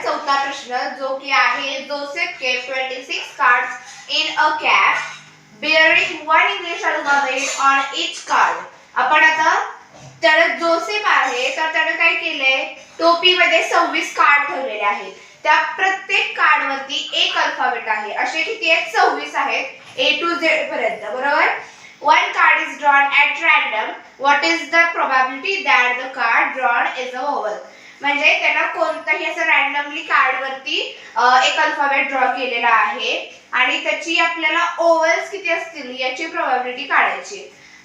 चौथा प्रश्न जो की आहे Joseph kept 26 cards in a cap bearing one English alphabet on each card. आपण आता तर जोसेफ आहे तर त्याने काय केलंय टोपीमध्ये 26 कार्ड ठेवलेले आहेत. त्या प्रत्येक कार्ड वरती एक अल्फाबेट आहे. असे किती आहेत 26 आहेत A to Z पर्यंत बरोबर. One card is drawn at random. What is the probability that the card drawn is a vowel? म्हणजे त्याला कोणताही असं रॅन्डमली कार्ड वरती एक अल्फाबेट ड्रॉ केलेला आहे आणि त्याची आपल्याला ओव्हल्स किती असतील याची प्रोबॅबिलिटी काढायची.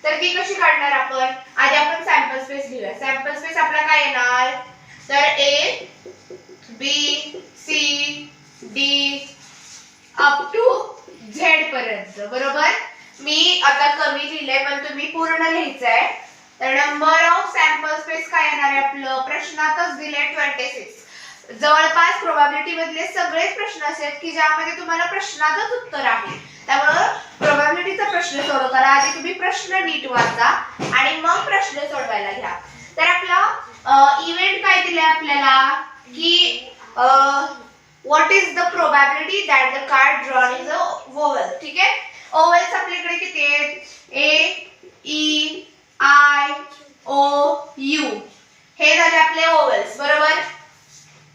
तर ती कशी काढणार आपण आधी आपण सॅम्पल स्पेस लिहूया. सॅम्पल स्पेस आपला काय येणार तर A B C D up to Z पर्यंत बरोबर. मी आता कमी लिहिलंय पण तुम्ही पूर्ण लिहायचंय. तर नंबर ऑफ सॅम्पल स्पेस काय येणार आहे आपलं प्रश्नातच दिले 26. जवळपास प्रोबॅबिलिटी मधले सगळेच प्रश्न असे आहेत की ज्यामध्ये तुम्हाला प्रश्नातच उत्तर आहे. त्यामुळे प्रोबॅबिलिटीचा प्रश्न सोडवताना आधी तुम्ही प्रश्न नीट वाचा आणि मग प्रश्न सोडवायला घ्या. तर आपला इव्हेंट काय दिले आपल्याला की what is the probability that the card drawn is a vowel. ठीक आहे. ओव्हल्स आपल्याकडे किती आहेत A E I O U हे झाले आपले ओव्हल्स बरोबर.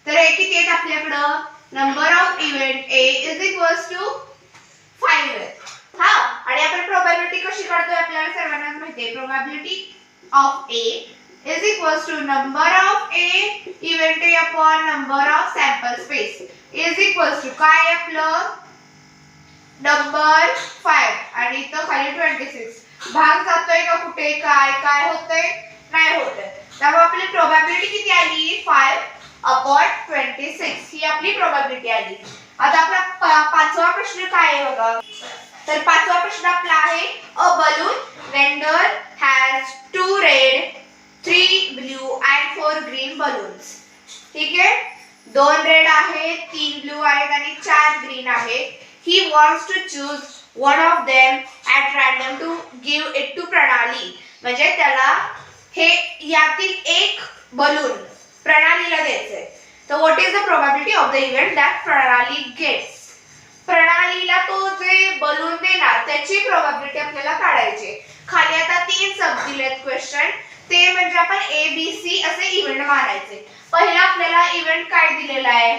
तर हे किती आहेत आपल्याकडे number of event A is equals to 5 आहे. हा आणि आपण प्रोबॅबिलिटी कशी काढतोय आपल्याला सर्वांनाच माहिती आहे. Probability of A is equals to number of A event A upon number of sample space is equals to काय आपलं नंबर 5 आणि इथं खाली 26. भाग जातोय का कुठे काय काय होतंय नाही होतंय. त्यामुळे आपली प्रोबॅबिलिटी किती आली 5 अपॉन 26 ही आपली प्रोबॅबिलिटी आली. आता आपला पाचवा प्रश्न काय आहे बघा. तर पाचवा प्रश्न आपला आहे a balloon vendor has 2 red 3 blue and 4 green balloons. ठीक आहे. 2 रेड आहेत 3 ब्लू आहेत आणि 4 ग्रीन आहेत. He wants to choose one of them at random to give it to प्रणाली. म्हणजे त्याला हे यातील एक बलून प्रणालीला द्यायचंय. तर what is the probability of the event that प्रणाली gets? प्रणालीला तो जे बलून देणार त्याची प्रोबॅबिलिटी आपल्याला काढायची. खाली आता 3 सब दिलेत क्वेश्चन. ते म्हणजे आपण A B C असे इव्हेंट मानायचे. पहिला आपल्याला इव्हेंट काय दिलेला आहे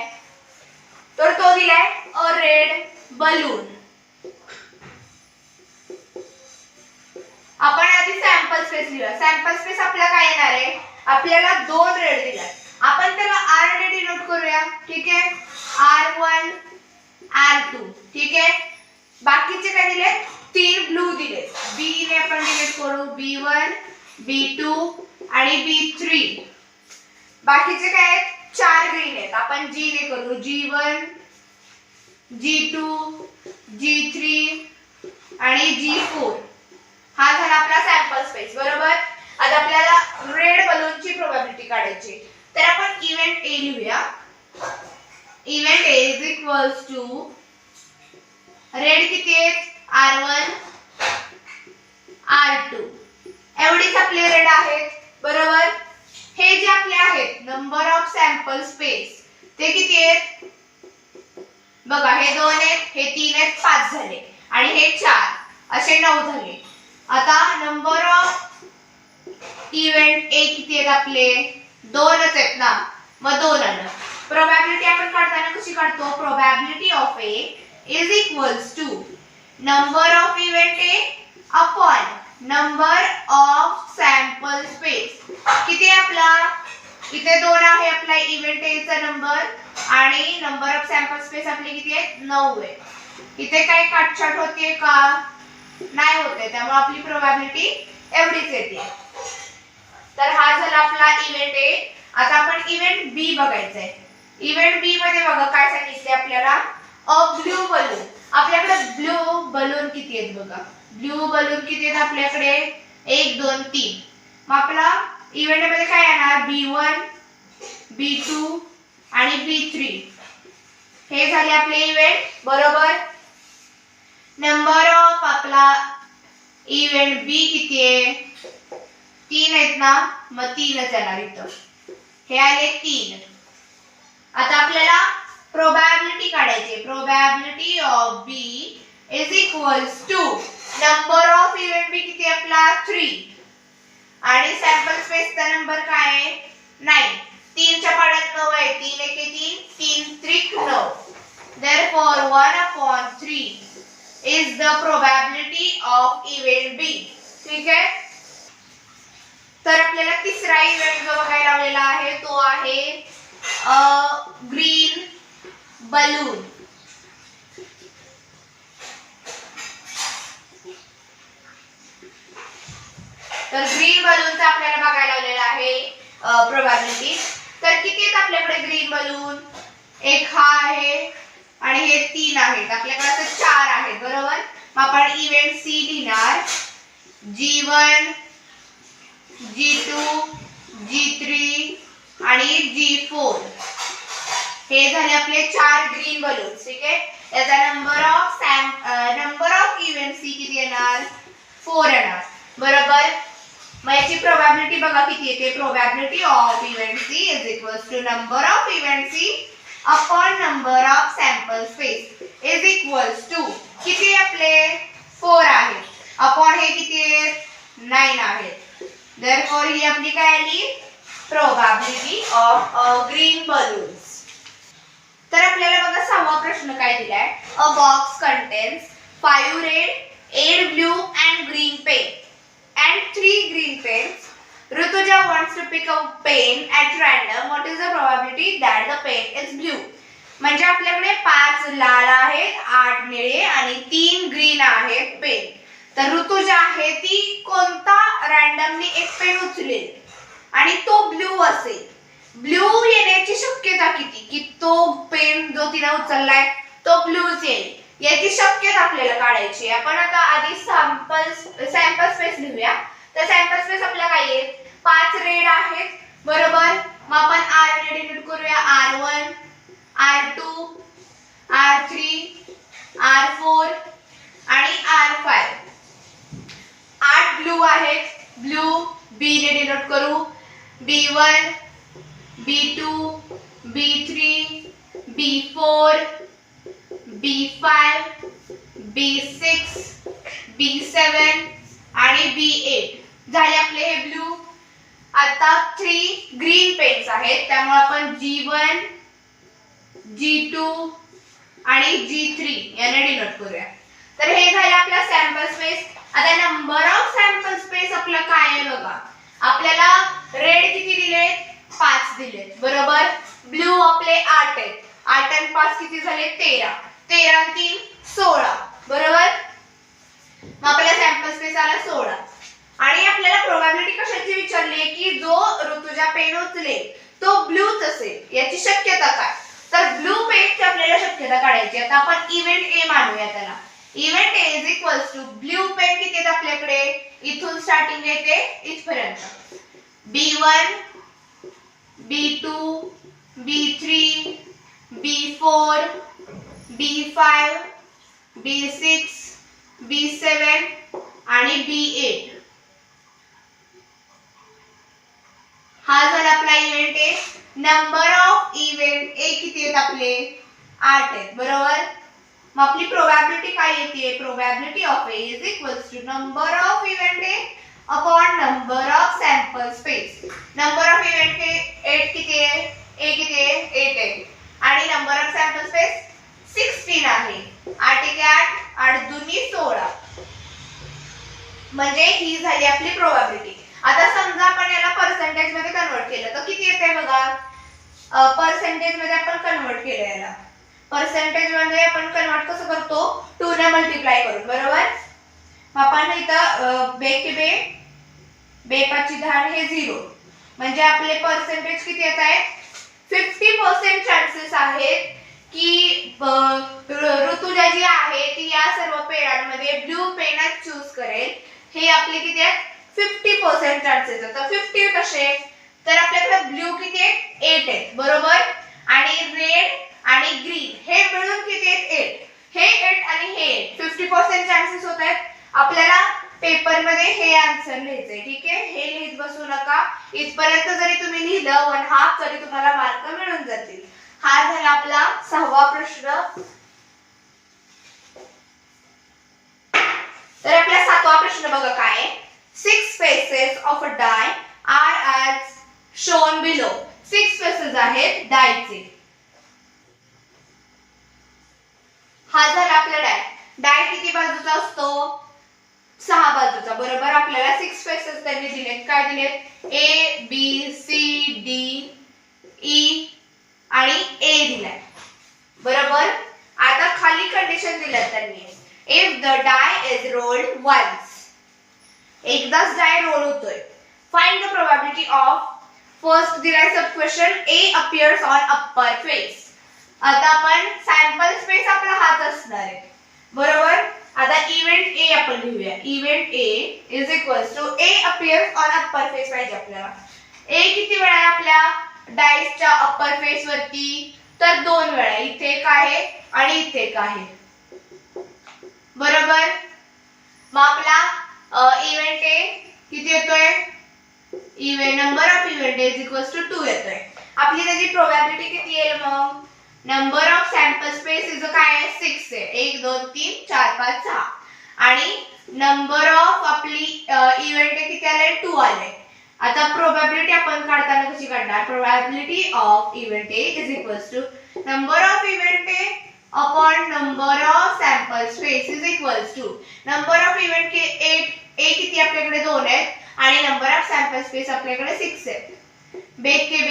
तर तो दिलाय अ रेड बलून. आपण आधी सॅम्पल स्पेस लिहूया. सॅम्पल स्पेस आपल्याला काय येणार आहे आपल्याला 2 रेड दिलाय. आपण त्याला R ने डिनोट करूया. ठीक आहे. R1 R2. ठीक आहे. बाकीचे काय दिले 3 ब्लू दिले. B ने आपण डिनोट करू B1 B2 आणि B3. बाकीचे काय आहेत 4 ग्रीन आहेत. आपण G ने करू G1 G2 G3 आणि G4. हा झाला आपला सॅम्पल स्पेस बरोबर. आता आपल्याला रेड बलूनची प्रोबॅबिलिटी काढायची. तर आपण इव्हेंट A लिहूया. Event A is equals to red किती आहेत R1 R2 एवढीच आपले रेड आहेत बरोबर. हे जे आपले आहेत नंबर ऑफ सॅम्पल स्पेस ते किती आहेत बघा. हे 2 आहेत हे 3 आहेत 5 झाले आणि हे 4 असे 9 झाले. आता नंबर ऑफ इव्हेंट A किती आहेत आपले 2च आहेत ना मग 2 आलं. प्रोबॅबिलिटी आपण काढताना कशी काढतो probability of A is equals to number of event A upon number of sample space. किती आहे आपला इथे 2 आहे आपला इव्हेंट A चा नंबर आणि नंबर ऑफ सॅम्पल स्पेस आपली किती आहे 9 आहे. इथे काही काटछाट होते का नाही होते. त्यामुळे आपली प्रोबॅबिलिटी एवढीच येते. तर हा झाला आपला इव्हेंट A. आता आपण इव्हेंट B बघायचंय. इव्हेंट B मध्ये बघा काय सांगितले आपल्याला अ ब्लू बलून. आपल्याकडे ब्लू बलून किती आहेत बघा. ब्लू बलून किती आहेत आपल्याकडे 1 2 3. मग आपला इव्हेंट मध्ये काय येणार B1 B2 आणि B3. हे झाले आपले इव्हेंट बरोबर. नंबर ऑफ आपला इव्हेंट B किती आहे 3 आहेत ना मग 3च येणार इथं. हे आले 3. आता आपल्याला of B is equals to number of event B किती आपला 3 आणि सॅम्पल स्पेसचा नंबर काय आहे 9. 3 च्या पाड्यात 9 आहे. 3 एके 3, 3 त्रिक 9. Therefore 1/3 is the probability of event B. ठीक आहे. तर आपल्याला तिसरा इव्हेंट जो बघायला लावलेला आहे तो आहे ग्रीन बलून. तर ग्रीन बलूनचा आपल्याला बघायला लावलेला आहे प्रोबॅबिलिटी. तर किती आहेत आपल्याकडे ग्रीन बलून? एक हा आहे आणि हे 3 आहेत. आपल्याकडे असं 4 आहेत बरोबर. मग आपण इव्हेंट सी लिहिणार G1 G2 G3 आणि G4. हे झाले आपले 4 ग्रीन बलून्स. ठीक आहे. याचा नंबर ऑफ इव्हेंट सी किती येणार 4 येणार बरोबर. मग याची प्रोबॅबिलिटी बघा किती येते. Probability of event C is equals to number of event C upon number of sample space is equals to किती आपले 4 आहे अपॉन हे किती आहे 9 आहे. Therefore ही आपली काय आली प्रोबॅबिलिटी ऑफ ग्रीन बलून्स. तर आपल्याला बघा 6वा प्रश्न काय दिलाय. A box contains 5 red 8 blue and green pen and 3 green pens. Rutuja wants to pick a pen at random. What is the probability that the pen is blue? म्हणजे आपल्याकडे 5 लाल आहेत 8 निळे आणि 3 ग्रीन आहेत पेन. तर ऋतुजा आहे ती कोणता रँडमली एक पेन उचलेल आणि तो ब्लू असेल. ब्लू येण्याची शक्यता किती की तो पेन जो तिने उचललाय तो ब्लूच येईल याची शक्यता आपल्याला काढायची. आपण आता आधी सॅम्पल स्पेस लिहूया. तर सॅम्पल स्पेस आपल्याला काय आहे 5 रेड आहेत बरोबर. मग आपण R ने डिनोट करूया R1 R2 R3 R4 आणि R5. 8 ब्लू आहेत. ब्लू B ने डिनोट करू B1 B2 B3 B4 B5 B6 B7 आणि B8 झाले आपले हे ब्लू. आता 3 ग्रीन पेन्स आहेत त्यामुळे आपण G1 G2 आणि G3 याने डिनोट करूया. तर हे झाले आपला सॅम्पल स्पेस. आता नंबर ऑफ सॅम्पल स्पेस आपला काय आहे बघा. आपल्याला रेड किती दिलेत 5 दिलेत बरोबर. ब्लू आपले 8 आहेत. 8 आणि 5 किती झाले 13. 13 आणि 3 16 बरोबर. मग आपल्याला सॅम्पल स्पेस आला 16 आणि आपल्याला प्रोबॅबिलिटी कशाची विचारली आहे की जो ऋतुजा पेन उचलेल तो ब्लूच असेल याची शक्यता काय. तर ब्लू पेनची आपल्याला शक्यता काढायची. आता आपण इव्हेंट ए मानूया त्याला. Event A is equals to blue pen किती आहेत आपल्याकडे इथून स्टार्टिंग येते इथपर्यंत B1 B2 B3 B4 B5 B6 B7 आणि B8. हा झाला आपला event A. Number of event A किती आहेत आपले 8 आहेत बरोबर. मग आपली प्रोबॅबिलिटी काय येते. Probability of A is equals to number of event A upon number of sample space. Number of event A 8 किती आहे ए किती आहे 8 आहे आणि नंबर ऑफ सॅम्पल स्पेस 16 आहे. 8 एके 8 8 दुनी 16 म्हणजे ही झाली आपली प्रोबॅबिलिटी. आता समजा आपण याला पर्सेंटेज मध्ये कन्वर्ट केलं तर किती येते बघा. पर्सेंटेज मध्ये आपण कन्वर्ट केलं याला. पर्सेंटेज मध्ये आपण कन्वर्ट कसं करतो 2 ने मल्टिप्लाय करून बरोबर. आपण इथं बे के बे बे 5 10 हे 0 म्हणजे आपले पर्सेंटेज किती येत आहेत 50% चान्सेस आहेत की ऋतुजा जी आहे ती या सर्व पेनांमध्ये ब्लू पेनच चूज करेल. हे आपले किती आहेत 50% चान्सेस आहेत. तर 50 कसे तर आपल्याकडे ब्लू किती आहेत 8 आहेत बरोबर आणि रेड आणि ग्रीन हे मिळून किती आहेत 8. हे 8 आणि हे 8 50% चान्सेस होत आहेत. आपल्याला पेपर मध्ये हे आन्सर लिहायचंय. ठीक आहे. हे लिहित बसू नका. इथपर्यंत जरी तुम्ही लिहिलं 1/2 तरी तुम्हाला मार्क मिळून जातील. हा झाला आपला 6वा प्रश्न. प्रश्न बघा काय आहे. 6 faces of a die are as shown below. 6 faces आहेत डायचे. हा झाला आपला डाय. डाय किती बाजूचा असतो? 6 बाजूचा. बरोबर. आपल्याला 6 फेसेस त्यांनी दिलेत. काय दिलेत? A B C D E आणि ए दिलाय. बरोबर. आता खाली कंडिशन दिल्यात त्यांनी. If the die is rolled once, एकदाच डाय रोल होतोय. Find the probability of, first दिलाय sub question, A appears on upper face. आता आपण सॅम्पल स्पेस आपला हात असणार आहे. बरोबर. आता इव्हेंट ए आपण लिहूया. Event A is equals to A appears on upper face पाहिजे आपल्याला. ए किती वेळा आहे आपल्या डायसच्या अप्पर फेस वरती? तर 2 वेळा. इथे एक आहे आणि इथे एक आहे. बरोबर. मग आपला इव्हेंट ए किती येतोय? Event number of event is equals to 2 येतोय. आपली त्याची प्रोबॅबिलिटी किती येईल मग? Number of sample space is काय आहे? 6 आहे. 1 2 3 4 5 6 आणि नंबर ऑफ आपली इव्हेंट किती आले? 2 आले. आता प्रोबॅबिलिटी आपण काढताना कशी काढणार? Probability of event A is equals to number of event A upon number of sample space is equals to number of event K 8. A किती आपल्याकडे 2 आहेत आणि नंबर ऑफ सॅम्पल स्पेस आपल्याकडे 6 आहे. बेक के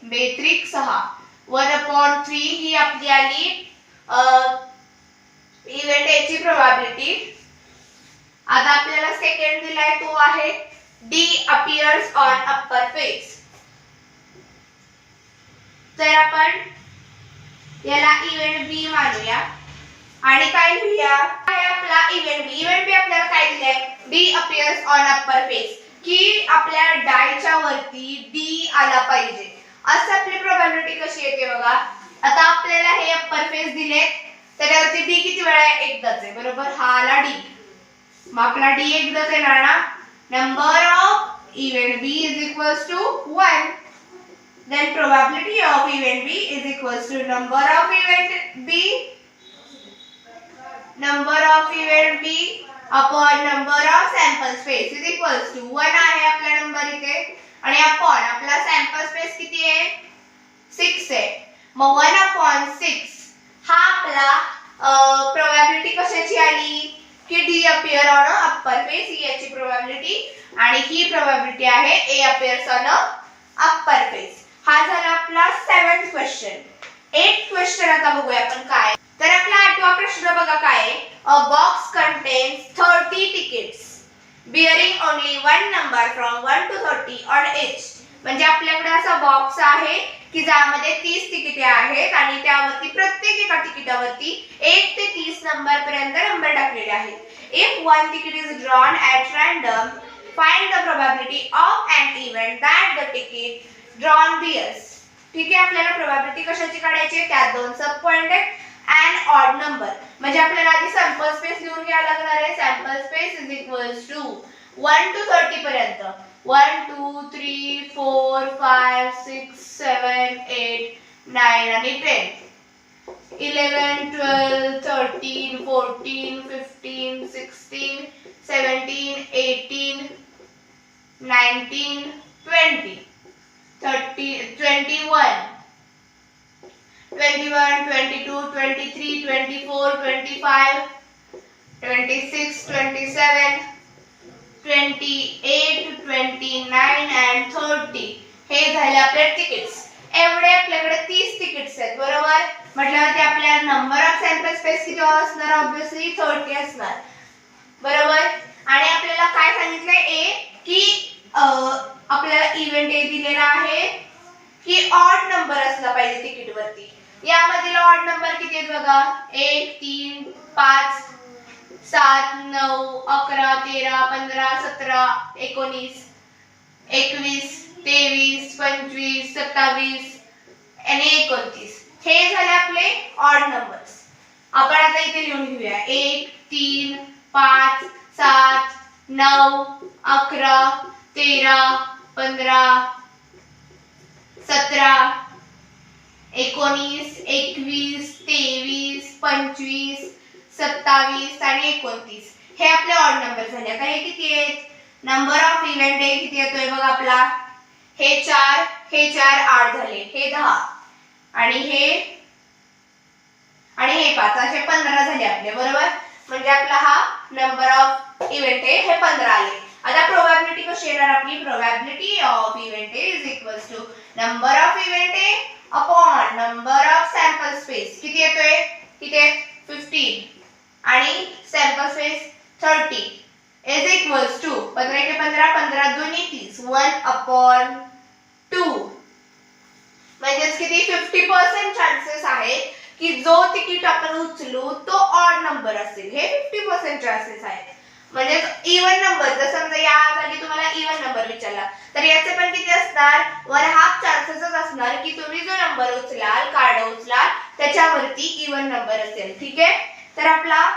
बे त्रिक 6. 1/3 ही आपली आली इव्हेंट ए ची प्रोबॅबिलिटी. आता आपल्याला सेकंड दिलाय तो आहे D appears on upper face. तर आपण याला इव्हेंट बी मानूया आणि काय लिहूया? काय आपला इव्हेंट बी. इव्हेंट बी आपल्याला काय दिलंय? D appears on upper face, की आपल्या डायच्या वरती डी आला पाहिजे. असं आपली प्रोबॅबिलिटी कशी येते बघा. आता आपल्याला हे अप्पर फेस दिलेत, त्याच्यावरती डी किती वेळा आहे? एकदाच आहे. बरोबर. हा आला डी. मग आपला डी एकदाच येणार ना. Number of event B is equals to 1. then probability of event B is equals to number of event B upon number of sample space is equals to 1 आहे आपला नंबर इथे आणि अपॉन आपला सॅम्पल स्पेस किती आहे? 6 आहे. मग 1 upon 6 हा आपला प्रोबॅबिलिटी कशाची आली? की D appear on upper face ही याची प्रोबॅबिलिटी आणि ही प्रोबॅबिलिटी आहे A appears on upper face. हा झाला आपला 7th क्वेश्चन. 8th क्वेश्चन आता बघूया आपण काय. तर आपला 8वा प्रश्न बघा काय आहे. अ box contains 30 tickets bearing only one number from 1 to 30 on each. म्हणजे आपल्याकडे असा बॉक्स आहे की ज्यामध्ये 30 तिकिटे आहेत आणि त्यावरती प्रत्येक एका तिकिटावरती 1 ते 30 नंबर पर्यंत नंबर टाकलेले आहेत. If one ticket is drawn at random, find the probability of an event that the ticket drawn bears. ठीक आहे. आपल्याला प्रोबॅबिलिटी कशाची काढायची? त्यात 2 सब पॉइंट आहेत. अँड ऑड नंबर म्हणजे आपल्याला आधी सॅम्पल स्पेस लिहून घ्यायला लागणार आहे. Sample space is equals to 1 to 30 पर्यंत 1 2 3 4 5 6 7 8 9 आणि 10. 11 12 13 14 15 16 17 18 19 20 30 21 21 22 23 24 25 26 27 28 29 and 30 हे झाले आपले तिकीट्स. एवढे आपल्याकडे 30 तिकीट्स आहेत. बरोबर. म्हटल्यावरती आपल्या नंबर ऑफ सॅम्पल स्पेस किती असणार? ऑब्वियसली 30 असणार. बरोबर. आणि आपल्याला काय सांगितलंय ए की आपल्याला इव्हेंट ए दिलेला आहे की ऑड नंबर असला पाहिजे तिकीट वरती. यामधील ऑड नंबर किती आहेत बघा. 1 3 5 7 9 11 13 15 17 19 21 23 25 27 आणि 29 हे झाले आपले ऑड नंबर्स. आपण आता इथे लिहून घेऊया. 1 3 5 7 9 11 13 15 17 19 21 23 25 27 आणि 29 हे आपले ऑड नंबर झाले. आता हे किती आहेत? नंबर ऑफ इव्हेंट डे किती येतोय बघा आपला, हे 4 8 झाले, हे 10 आणि हे 5 असे 15 झाले आपले, बरोबर. म्हणजे आपला हा नंबर ऑफ इव्हेंट डे हे 15 आले. आता प्रोबॅबिलिटी कशी येणार आपली? Probability of event D is equals to number of event D upon number of sample space. किती येतोय? किती? 15 आणि sample space 30 is equals to 15 के 15 15 दुनी 30 1 अपॉन 2. म्हणजे किती? 50% चान्सेस आहेत की जो तिकीट आपण उचलू तो ऑड नंबर असेल. हे 50% चान्सेस आहेत. म्हणजे इवन नंबर, जर समजा या जागी तुम्हाला इवन नंबर विचारला तर याचे पण किती असणार? 1/2 चान्सेसच असणार की तुम्ही जो नंबर उचलाल, कार्ड उचलाल त्याच्यावरती इवन नंबर असेल. ठीक आहे. तर आपला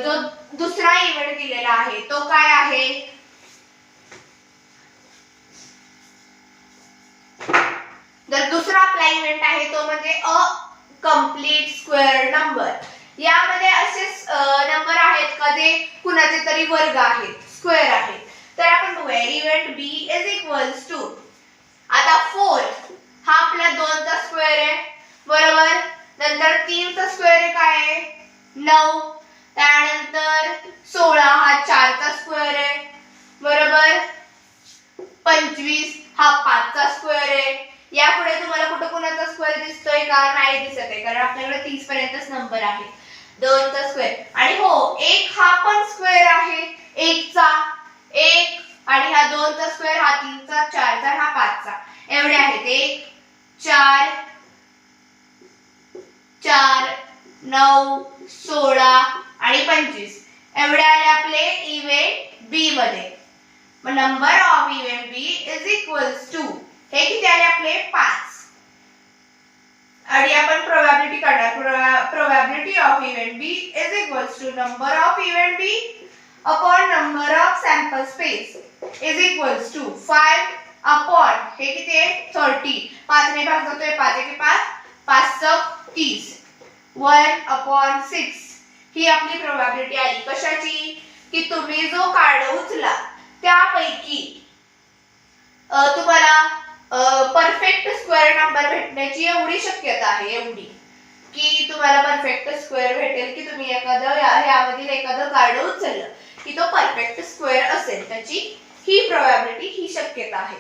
जो दुसरा इव्हेंट दिलेला आहे तो काय आहे? तर दुसरा आपला इव्हेंट आहे तो म्हणजे अ कंप्लीट स्क्वेअर नंबर. यामध्ये असेच नंबर आहेत का जे कुणाचे तरी वर्ग आहेत, स्क्वेअर आहेत. तर आपण बघूया event B is equals to, आता 4 हा आपला 2 चा स्क्वेअर आहे, बरोबर. नंतर 3 चा स्क्वेअर आहे काय आहे? 9. त्यानंतर 16 हा 4 चा स्क्वेअर आहे, बरोबर. 25 हा 5 चा स्क्वेअर आहे. यापुढे तुम्हाला कुठे कोणाचा स्क्वेअर दिसतोय का? नाही दिसत आहे, कारण आपल्याकडे 30 पर्यंतच नंबर आहे. 2 चा स्क्वेअर आणि हो 1 हा पण स्क्वेअर आहे, 1 चा 1 आणि हा 2 चा स्क्वेअर, हा 3 चा, 4 चा, हा 5 चा. एवढे आहेत 1 4 4 9 16 आणि 25. एवढे आले आपले इव्हेंट बी मध्ये. मग number of event B is equals to, हे किती आले आपले? 5. आणि आपण प्रोबॅबिलिटी काढणार. Probability of event B is equals to number of event B upon number of sample space is equals to 5 upon हे किती आहे? 30. 5 ने भाग जातोय, 5 1 5 5 30 1 अपॉन 6. ही आपली प्रोबॅबिलिटी आली. कशाची? की तुम्ही जो कार्ड उचला त्यापैकी तुम्हाला परफेक्ट स्क्वेअर नंबर भेटण्याची एवढी शक्यता आहे, एवढी की तुम्हाला परफेक्ट स्क्वेअर भेटेल की तुम्ही एखादं ह्यामधील एखादं कार्ड उचललं की तो परफेक्ट स्क्वेअर असेल, त्याची ही प्रोबॅबिलिटी, ही शक्यता आहे.